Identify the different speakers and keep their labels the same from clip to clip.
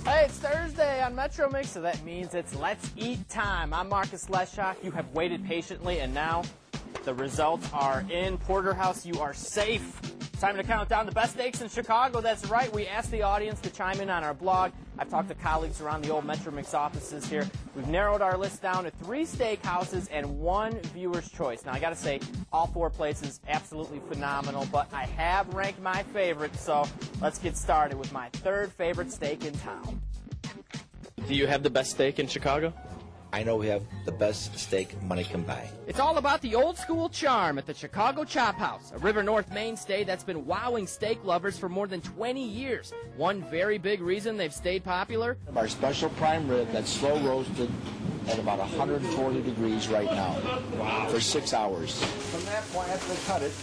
Speaker 1: Hey, it's Thursday on Metro Mix, so that means it's Let's Eat time. I'm Marcus Leschak. You have waited patiently, and now the results are in. Porterhouse, you are safe. Time to count down the best steaks in Chicago. That's right. We asked the audience to chime in on our blog. I've talked to colleagues around the old Metro Mix offices here. We've narrowed our list down to 3 steakhouses and 1 viewer's choice. Now, I got to say, all 4 places absolutely phenomenal, but I have ranked my favorite, so let's get started with my 3rd favorite steak in town.
Speaker 2: Do you have the best steak in Chicago?
Speaker 3: I know we have the best steak money can buy.
Speaker 1: It's all about the old school charm at the Chicago Chop House, a River North mainstay that's been wowing steak lovers for more than 20 years. One very big reason they've stayed popular:
Speaker 3: Our special prime rib that's slow roasted at about 140 degrees right now. Wow. For 6 hours. From that point, after they cut it,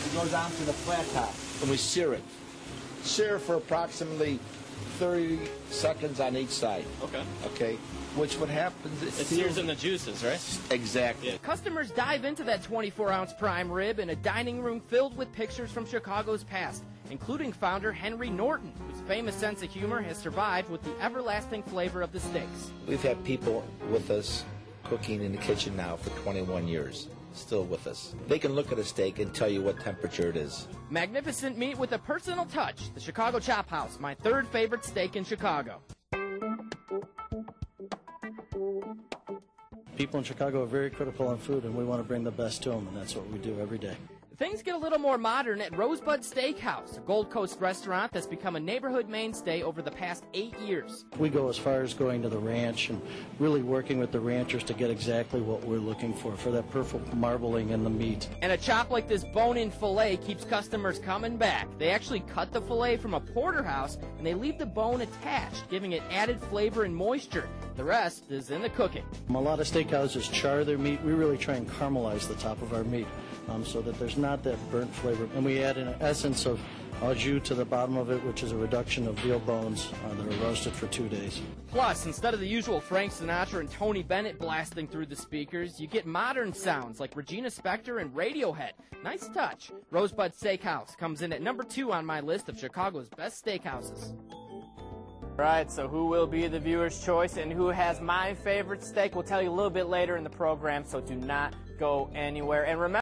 Speaker 3: it goes on to the flat top. And we sear it. Sear for approximately 30 seconds on each side. Okay. Which what happens is
Speaker 2: it sears in the juices, right?
Speaker 3: Exactly.
Speaker 2: Yeah.
Speaker 1: Customers dive into that 24-ounce prime rib in a dining room filled with pictures from Chicago's past, including founder Henry Norton, whose famous sense of humor has survived with the everlasting flavor of the steaks.
Speaker 3: We've had people with us cooking in the kitchen now for 21 years. Still with us. They can look at a steak and tell you what temperature it is.
Speaker 1: Magnificent meat with a personal touch. The Chicago Chop House, my 3rd favorite steak in Chicago.
Speaker 4: People in Chicago are very critical on food, and we want to bring the best to them, and that's what we do every day.
Speaker 1: Things get a little more modern at Rosebud Steakhouse, a Gold Coast restaurant that's become a neighborhood mainstay over the past 8 years.
Speaker 4: We go as far as going to the ranch and really working with the ranchers to get exactly what we're looking for that perfect marbling in the meat.
Speaker 1: And a chop like this bone-in filet keeps customers coming back. They actually cut the filet from a porterhouse, and they leave the bone attached, giving it added flavor and moisture. The rest is in the cooking.
Speaker 4: A lot of steakhouses char their meat. We really try and caramelize the top of our meat so that there's not that burnt flavor. And we add an essence of au jus to the bottom of it, which is a reduction of veal bones that are roasted for 2 days.
Speaker 1: Plus, instead of the usual Frank Sinatra and Tony Bennett blasting through the speakers, you get modern sounds like Regina Spektor and Radiohead. Nice touch. Rosebud Steakhouse comes in at number 2 on my list of Chicago's best steakhouses. Right, so who will be the viewer's choice and who has my favorite steak? We'll tell you a little bit later in the program, so do not go anywhere. And remember,